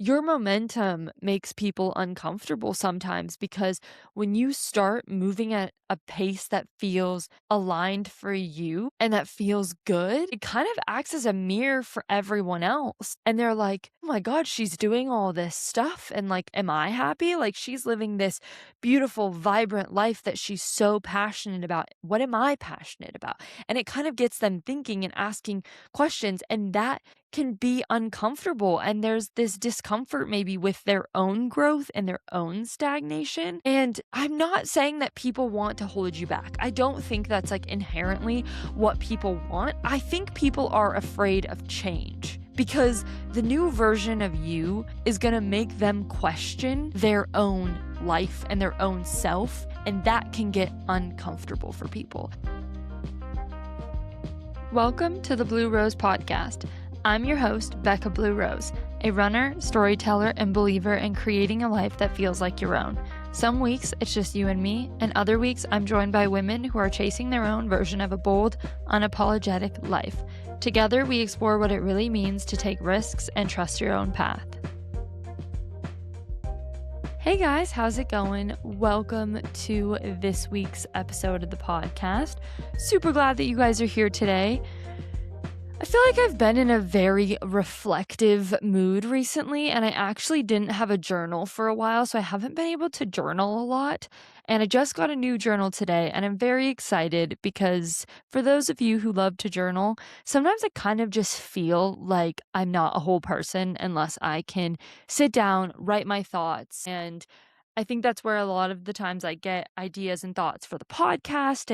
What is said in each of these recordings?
your momentum makes people uncomfortable sometimes because when you start moving at a pace that feels aligned for you and that feels good, it kind of acts as a mirror for everyone else. And they're like, oh my God, she's doing all this stuff. And like, am I happy? Like, she's living this beautiful, vibrant life that she's so passionate about. What am I passionate about? And it kind of gets them thinking and asking questions. And that can be uncomfortable, and there's this discomfort maybe with their own growth and their own stagnation. And I'm not saying that people want to hold you back. I don't think that's like inherently what people want. I think people are afraid of change because the new version of you is going to make them question their own life and their own self, and that can get uncomfortable for people. Welcome to the Blue Rose Podcast. I'm your host, Becca Blue Rose, a runner, storyteller, and believer in creating a life that feels like your own. Some weeks it's just you and me, and other weeks I'm joined by women who are chasing their own version of a bold, unapologetic life. Together we explore what it really means to take risks and trust your own path. Hey guys, how's it going? Welcome to this week's episode of the podcast. Super glad that you guys are here today. I feel like I've been in a very reflective mood recently, and I actually didn't have a journal for a while, so I haven't been able to journal a lot. And I just got a new journal today, and I'm very excited because for those of you who love to journal, sometimes I kind of just feel like I'm not a whole person unless I can sit down, write my thoughts, and I think that's where a lot of the times I get ideas and thoughts for the podcast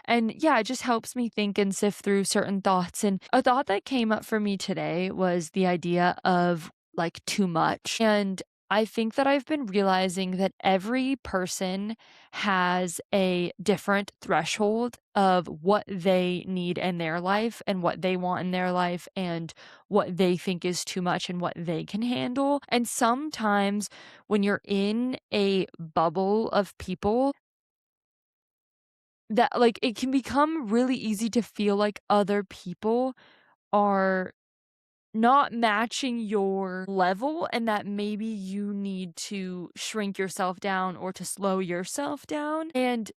and yeah, it just helps me think and sift through certain thoughts. And a thought that came up for me today was the idea of like too much. And I think that I've been realizing that every person has a different threshold of what they need in their life and what they want in their life and what they think is too much and what they can handle. And sometimes when you're in a bubble of people, that like it can become really easy to feel like other people are not matching your level and that maybe you need to shrink yourself down or to slow yourself down. And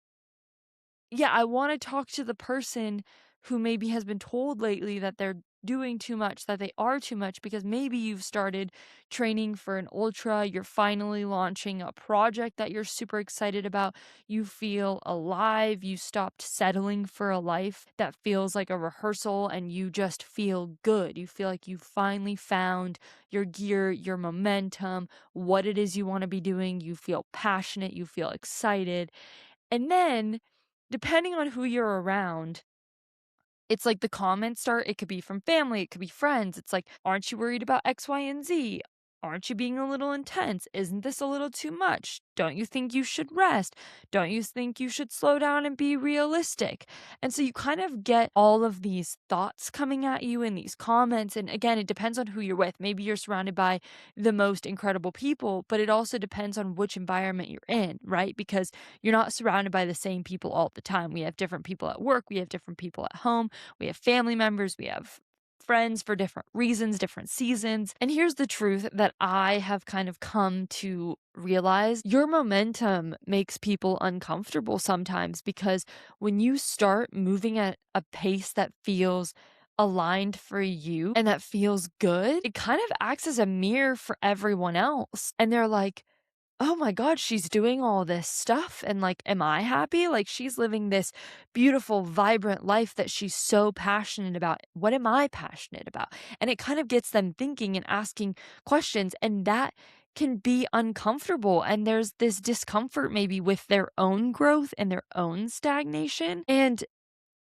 yeah, I wanna talk to the person who maybe has been told lately that they're doing too much, that they are too much, because maybe you've started training for an ultra, you're finally launching a project that you're super excited about, you feel alive, you stopped settling for a life that feels like a rehearsal, and you just feel good. You feel like you finally found your gear, your momentum, what it is you wanna be doing, you feel passionate, you feel excited, and then depending on who you're around, it's like the comments start it could be from family, it could be friends. It's like, "Aren't you worried about X, Y, and Z? Aren't you being a little intense? Isn't this a little too much? Don't you think you should rest? Don't you think you should slow down and be realistic?" And so you kind of get all of these thoughts coming at you in these comments, and again, it depends on who you're with. Maybe you're surrounded by the most incredible people, but it also depends on which environment you're in, right? Because you're not surrounded by the same people all the time. We have different people at work, we have different people at home, we have family members, we have friends for different reasons, different seasons. And here's the truth that I have kind of come to realize your momentum makes people uncomfortable sometimes because when you start moving at a pace that feels aligned for you and that feels good, it kind of acts as a mirror for everyone else. And they're like, oh my God, she's doing all this stuff. And like, am I happy? Like, she's living this beautiful, vibrant life that she's so passionate about. What am I passionate about? And it kind of gets them thinking and asking questions. And that can be uncomfortable. And there's this discomfort maybe with their own growth and their own stagnation. And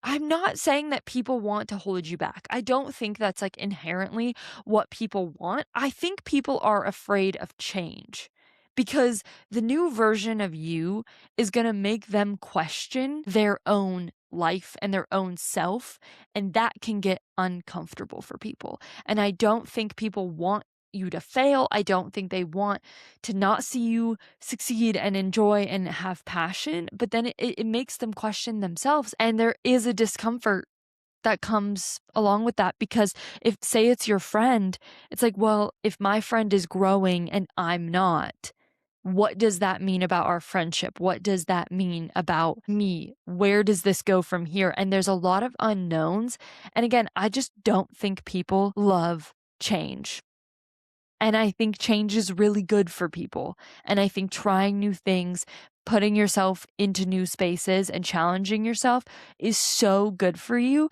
I'm not saying that people want to hold you back. I don't think that's like inherently what people want. I think people are afraid of change because the new version of you is going to make them question their own life and their own self. And that can get uncomfortable for people. And I don't think people want you to fail. I don't think they want to not see you succeed and enjoy and have passion, but then it makes them question themselves. And there is a discomfort that comes along with that because if say it's your friend, it's like, well, if my friend is growing and I'm not, what does that mean about our friendship? What does that mean about me? Where does this go from here? And there's a lot of unknowns. And again, I just don't think people love change. And I think change is really good for people. And I think trying new things, putting yourself into new spaces and challenging yourself is so good for you.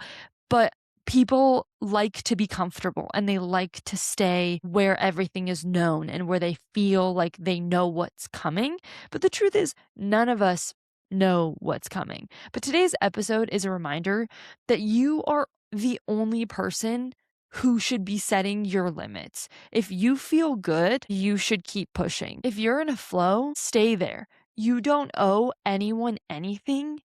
But people like to be comfortable and they like to stay where everything is known and where they feel like they know what's coming. But the truth is, none of us know what's coming. But today's episode is a reminder that you are the only person who should be setting your limits. If you feel good, you should keep pushing. If you're in a flow, stay there. You don't owe anyone anything.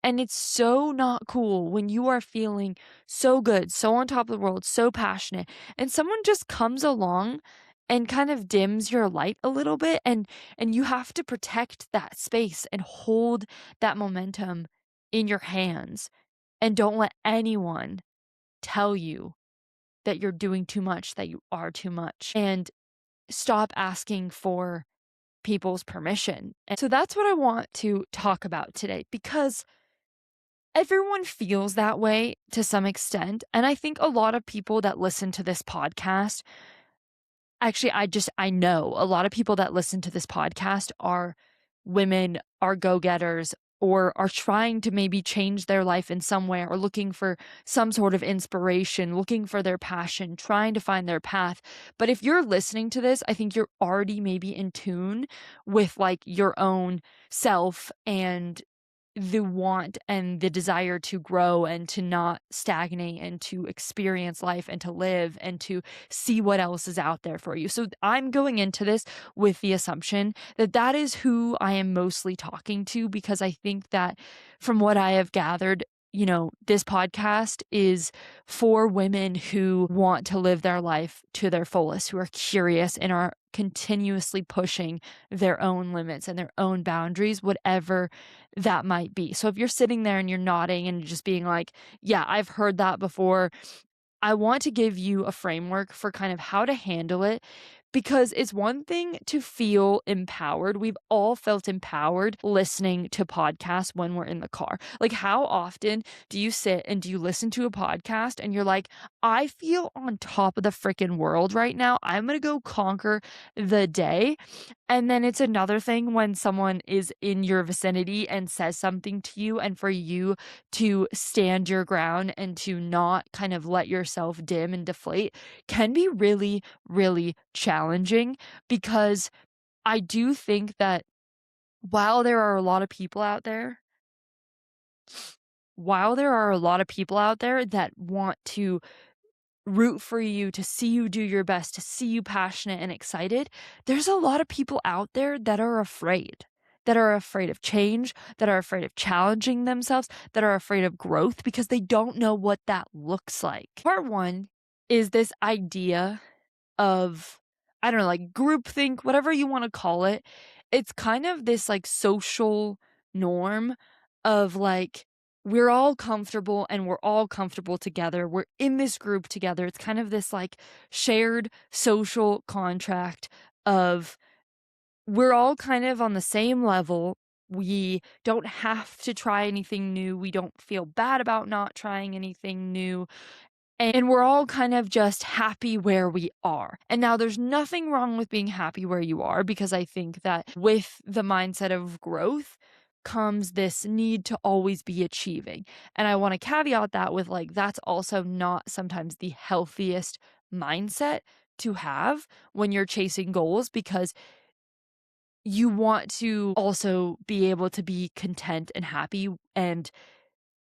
And it's so not cool when you are feeling so good, so on top of the world, so passionate, and someone just comes along and kind of dims your light a little bit and you have to protect that space and hold that momentum in your hands and don't let anyone tell you that you're doing too much, that you are too much, and stop asking for people's permission. And so that's what I want to talk about today because everyone feels that way to some extent. And I think a lot of people that listen to this podcast, actually, I know a lot of people that listen to this podcast are women, are go getters, or are trying to maybe change their life in some way, or looking for some sort of inspiration, looking for their passion, trying to find their path. But if you're listening to this, I think you're already maybe in tune with like your own self and the want and the desire to grow and to not stagnate and to experience life and to live and to see what else is out there for you. So I'm going into this with the assumption that that is who I am mostly talking to because I think that from what I have gathered, this podcast is for women who want to live their life to their fullest, who are curious and are continuously pushing their own limits and their own boundaries, whatever that might be. So if you're sitting there and you're nodding and just being like, yeah, I've heard that before, I want to give you a framework for kind of how to handle it because it's one thing to feel empowered. We've all felt empowered listening to podcasts when we're in the car. Like, how often do you sit and do you listen to a podcast and you're like, I feel on top of the freaking world right now. I'm going to go conquer the day. And then it's another thing when someone is in your vicinity and says something to you, and for you to stand your ground and to not kind of let yourself dim and deflate can be really, really challenging because I do think that while there are a lot of people out there, while there are a lot of people out there that want to root for you, to see you do your best, to see you passionate and excited, there's a lot of people out there that are afraid of change, that are afraid of challenging themselves, that are afraid of growth because they don't know what that looks like. Part one is this idea of, I don't know, like groupthink, whatever you want to call it. It's kind of this like social norm of like, we're all comfortable and we're all comfortable together. We're in this group together. It's kind of this like shared social contract of we're all kind of on the same level. We don't have to try anything new. We don't feel bad about not trying anything new. And we're all kind of just happy where we are. And now there's nothing wrong with being happy where you are because I think that with the mindset of growth comes this need to always be achieving. And I want to caveat that with like, that's also not sometimes the healthiest mindset to have when you're chasing goals because you want to also be able to be content and happy and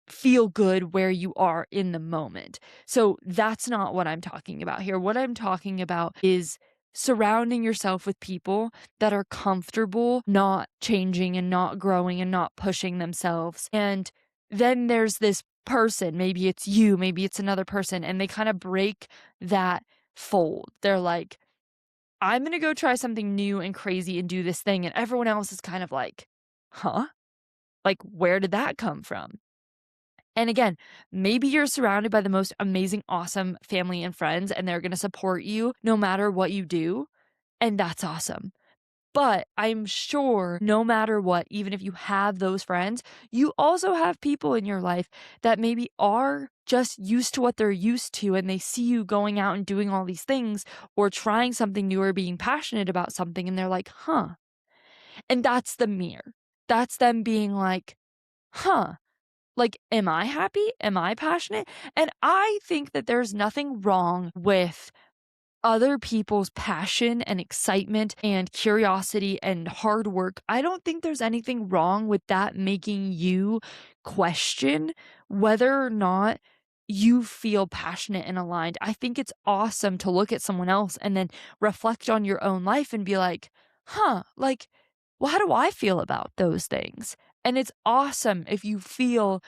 feel good where you are in the moment. So that's not what I'm talking about here. What I'm talking about is surrounding yourself with people that are comfortable not changing and not growing and not pushing themselves. And then there's this person, maybe it's you, maybe it's another person, and they kind of break that fold. They're like, I'm going to go try something new and crazy and do this thing. And everyone else is kind of like, huh? Like, where did that come from? And again, maybe you're surrounded by the most amazing, awesome family and friends, and they're going to support you no matter what you do. And that's awesome. But I'm sure no matter what, even if you have those friends, you also have people in your life that maybe are just used to what they're used to and they see you going out and doing all these things or trying something new or being passionate about something and they're like, huh. And that's the mirror. That's them being like, huh. Like, am I happy? Am I passionate? And I think that there's nothing wrong with other people's passion and excitement and curiosity and hard work. I don't think there's anything wrong with that making you question whether or not you feel passionate and aligned. I think it's awesome to look at someone else and then reflect on your own life and be like, huh, like, well, how do I feel about those things? And it's awesome if you feel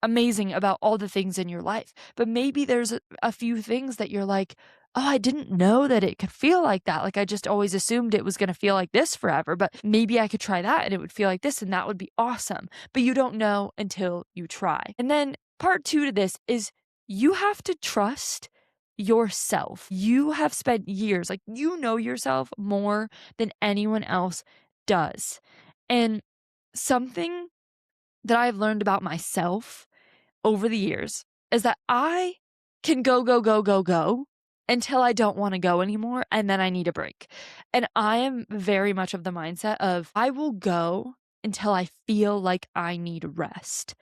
amazing about all the things in your life. But maybe there's a few things that you're like, oh, I didn't know that it could feel like that. Like I just always assumed it was going to feel like this forever, but maybe I could try that and it would feel like this and that would be awesome. But you don't know until you try. And then part two to this is you have to trust yourself. You have spent years, like you know yourself more than anyone else does. And something that I've learned about myself over the years is that I can go, go, go, go, go until I don't want to go anymore. And then I need a break. And I am very much of the mindset of I will go until I feel like I need rest.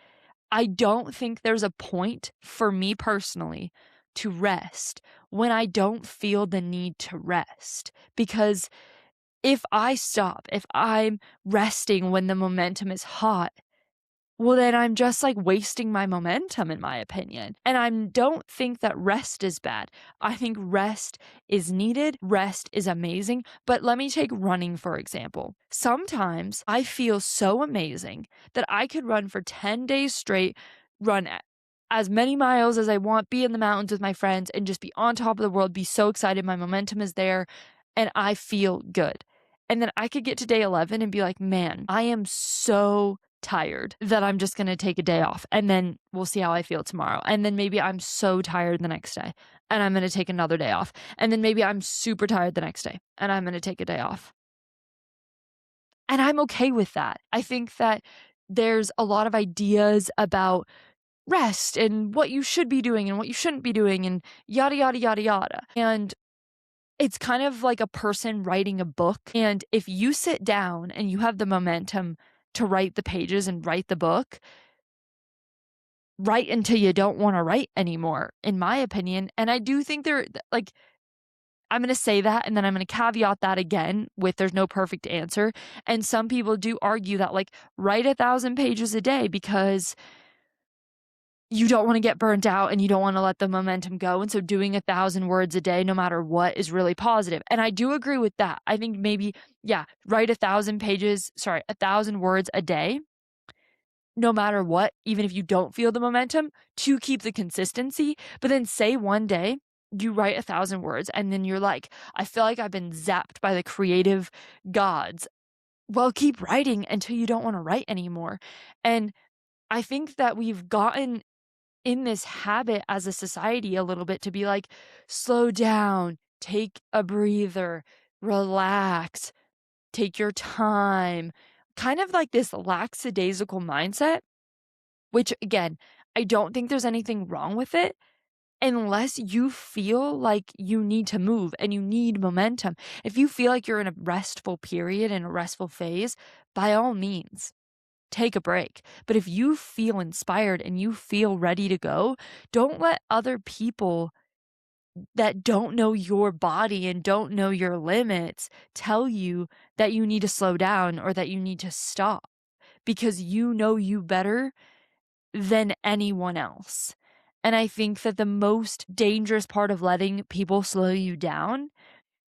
I don't think there's a point for me personally to rest when I don't feel the need to rest. Because if I stop, if I'm resting when the momentum is hot, well, then I'm just like wasting my momentum, in my opinion. And I don't think that rest is bad. I think rest is needed. Rest is amazing. But let me take running, for example. Sometimes I feel so amazing that I could run for 10 days straight, run as many miles as I want, be in the mountains with my friends, and just be on top of the world, be so excited. My momentum is there, and I feel good. And then I could get to day 11 and be like, man, I am so tired that I'm just going to take a day off and then we'll see how I feel tomorrow. And then maybe I'm so tired the next day and I'm going to take another day off. And then maybe I'm super tired the next day and I'm going to take a day off. And I'm okay with that. I think that there's a lot of ideas about rest and what you should be doing and what you shouldn't be doing and yada, yada, yada, yada. And it's kind of like a person writing a book. And if you sit down and you have the momentum to write the pages and write the book, write until you don't want to write anymore, in my opinion. And I do think like, I'm going to say that and then I'm going to caveat that again with there's no perfect answer. And some people do argue that, like, write 1,000 pages a day because you don't want to get burnt out and you don't want to let the momentum go. And so doing 1,000 words a day, no matter what, is really positive. And I do agree with that. I think maybe, yeah, write 1,000 words a day, no matter what, even if you don't feel the momentum, to keep the consistency. But then say one day you write 1,000 words and then you're like, I feel like I've been zapped by the creative gods. Well, keep writing until you don't want to write anymore. And I think that we've gotten in this habit as a society a little bit to be like, slow down, take a breather, relax, take your time, kind of like this lackadaisical mindset, which again, I don't think there's anything wrong with it unless you feel like you need to move and you need momentum. If you feel like you're in a restful period, in a restful phase, by all means, take a break. But if you feel inspired and you feel ready to go, don't let other people that don't know your body and don't know your limits tell you that you need to slow down or that you need to stop, because you know you better than anyone else. And I think that the most dangerous part of letting people slow you down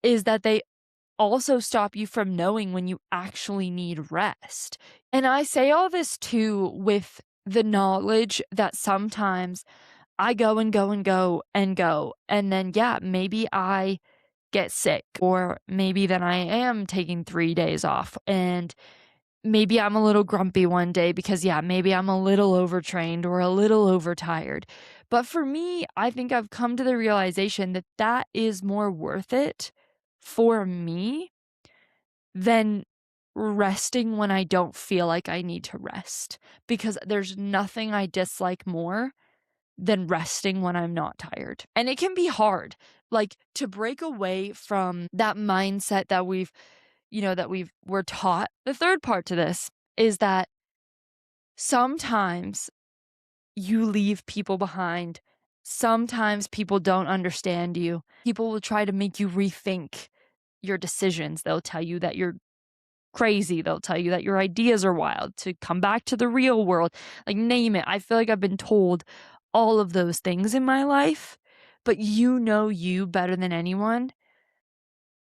is that they also stop you from knowing when you actually need rest. And I say all this too with the knowledge that sometimes I go and go and go and go. And then, yeah, maybe I get sick, or maybe then I am taking 3 days off. And maybe I'm a little grumpy one day because, yeah, maybe I'm a little overtrained or a little overtired. But for me, I think I've come to the realization that that is more worth it for me than resting when I don't feel like I need to rest. Because there's nothing I dislike more than resting when I'm not tired. And it can be hard, like to break away from that mindset that we're taught. The third part to this is that sometimes you leave people behind. Sometimes people don't understand you. People will try to make you rethink your decisions. They'll tell you that you're crazy. They'll tell you that your ideas are wild, to come back to the real world. Like, name it. I feel like I've been told all of those things in my life, but you know you better than anyone.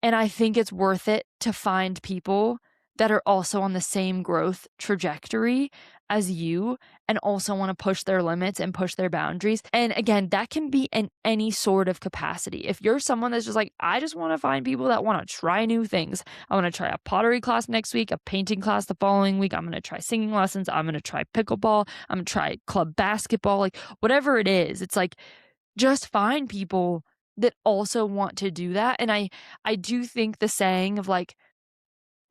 And I think it's worth it to find people that are also on the same growth trajectory as you and also want to push their limits and push their boundaries. And again, that can be in any sort of capacity. If you're someone that's just like, I just want to find people that want to try new things. I want to try a pottery class next week, a painting class the following week. I'm going to try singing lessons. I'm going to try pickleball. I'm going to try club basketball. Like, whatever it is, it's like, just find people that also want to do that. And I do think the saying of like,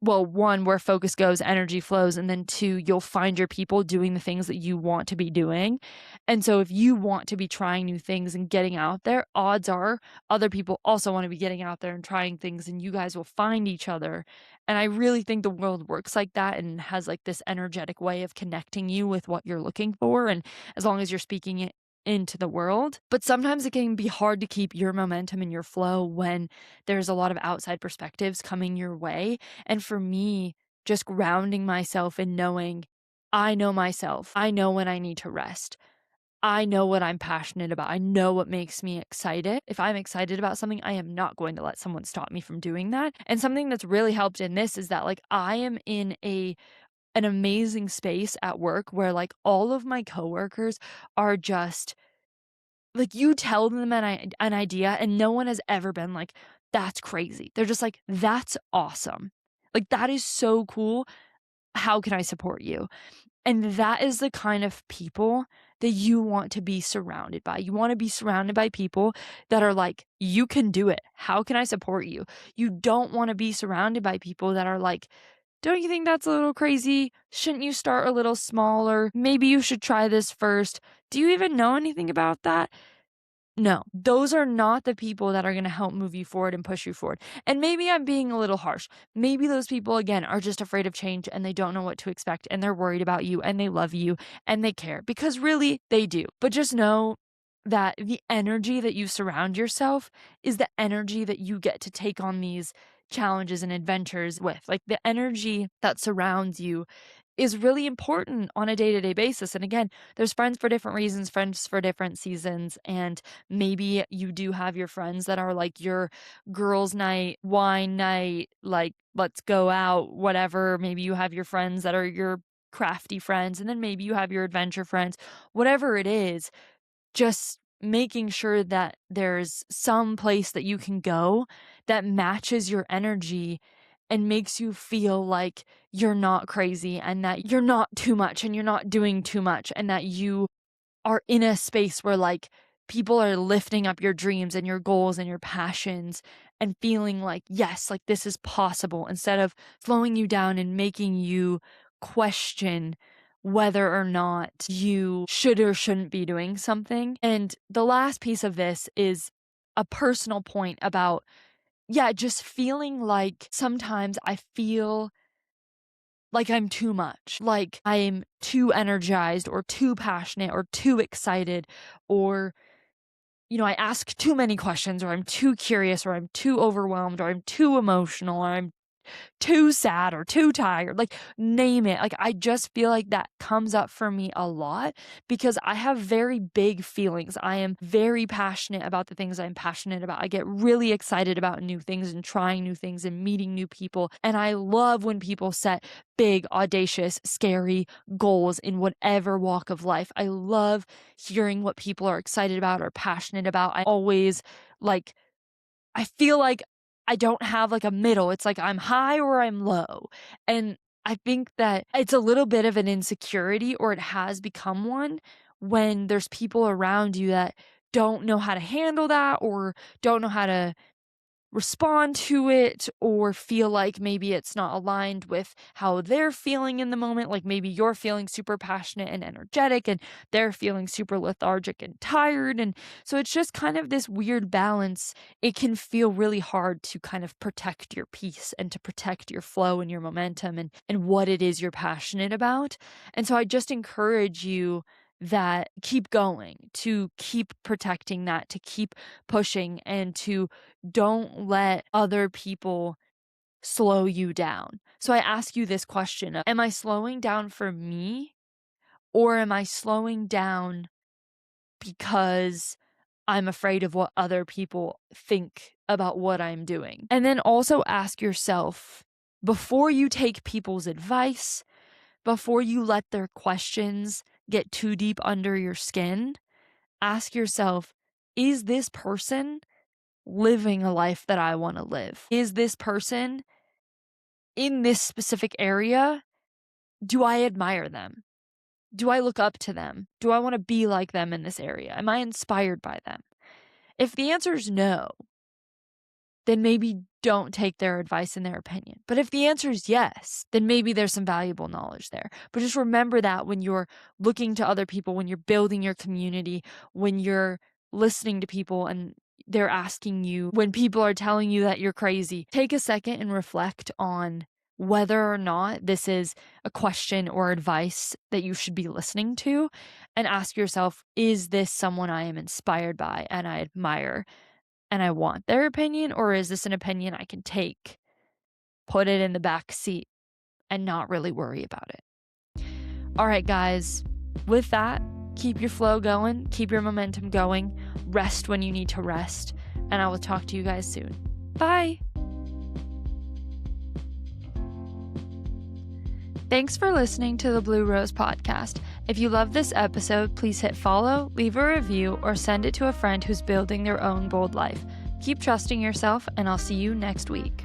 well, one, where focus goes, energy flows, and then two, you'll find your people doing the things that you want to be doing. And so if you want to be trying new things and getting out there, odds are other people also want to be getting out there and trying things, and you guys will find each other. And I really think the world works like that and has like this energetic way of connecting you with what you're looking for. And as long as you're speaking it into the world. But sometimes it can be hard to keep your momentum and your flow when there's a lot of outside perspectives coming your way. And for me, just grounding myself and knowing I know myself. I know when I need to rest. I know what I'm passionate about. I know what makes me excited. If I'm excited about something, I am not going to let someone stop me from doing that. And something that's really helped in this is that like I am in an amazing space at work where like all of my coworkers are just like, you tell them an idea and no one has ever been like, "That's crazy." They're just like, "That's awesome." Like, "That is so cool. How can I support you?" And that is the kind of people that you want to be surrounded by. You wanna be surrounded by people that are like, "You can do it. How can I support you?" You don't wanna be surrounded by people that are like, "Don't you think that's a little crazy? Shouldn't you start a little smaller? Maybe you should try this first. Do you even know anything about that?" No, those are not the people that are gonna help move you forward and push you forward. And maybe I'm being a little harsh. Maybe those people, again, are just afraid of change and they don't know what to expect and they're worried about you and they love you and they care because really they do. But just know that the energy that you surround yourself is the energy that you get to take on these challenges and adventures with. Like, the energy that surrounds you is really important on a day-to-day basis. And again, there's friends for different reasons, friends for different seasons. And maybe you do have your friends that are like your girls' night, wine night, like, let's go out, whatever. Maybe you have your friends that are your crafty friends, and then maybe you have your adventure friends. Whatever it is, just making sure that there's some place that you can go that matches your energy and makes you feel like you're not crazy and that you're not too much and you're not doing too much and that you are in a space where like people are lifting up your dreams and your goals and your passions and feeling like, yes, like this is possible, instead of slowing you down and making you question whether or not you should or shouldn't be doing something. And the last piece of this is a personal point about, yeah, just feeling like sometimes I feel like I'm too much, like I'm too energized or too passionate or too excited, or, I ask too many questions, or I'm too curious, or I'm too overwhelmed, or I'm too emotional, or I'm too sad or too tired, like, name it. Like, I just feel like that comes up for me a lot because I have very big feelings. I am very passionate about the things I'm passionate about. I get really excited about new things and trying new things and meeting new people. And I love when people set big, audacious, scary goals in whatever walk of life. I love hearing what people are excited about or passionate about. I always like I feel like I don't have like a middle. It's like I'm high or I'm low. And I think that it's a little bit of an insecurity, or it has become one, when there's people around you that don't know how to handle that or don't know how to respond to it, or feel like maybe it's not aligned with how they're feeling in the moment. Like maybe you're feeling super passionate and energetic and they're feeling super lethargic and tired. And so it's just kind of this weird balance. It can feel really hard to kind of protect your peace and to protect your flow and your momentum and what it is you're passionate about. And so I just encourage you that keep going, to keep protecting that, to keep pushing, and to don't let other people slow you down. So I ask you this question: am I slowing down for me, or am I slowing down because I'm afraid of what other people think about what I'm doing? And then also ask yourself, before you take people's advice, before you let their questions get too deep under your skin, ask yourself, is this person living a life that I want to live? Is this person in this specific area, do I admire them? Do I look up to them? Do I want to be like them in this area? Am I inspired by them? If the answer is no, then maybe don't take their advice and their opinion. But if the answer is yes, then maybe there's some valuable knowledge there. But just remember that when you're looking to other people, when you're building your community, when you're listening to people and they're asking you, when people are telling you that you're crazy, take a second and reflect on whether or not this is a question or advice that you should be listening to, and ask yourself, is this someone I am inspired by and I admire and I want their opinion, or is this an opinion I can take, put it in the back seat, and not really worry about it? All right, guys, with that, keep your flow going, keep your momentum going, rest when you need to rest, and I will talk to you guys soon. Bye. Thanks for listening to the Blue Rose Podcast. If you love this episode, please hit follow, leave a review, or send it to a friend who's building their own bold life. Keep trusting yourself, and I'll see you next week.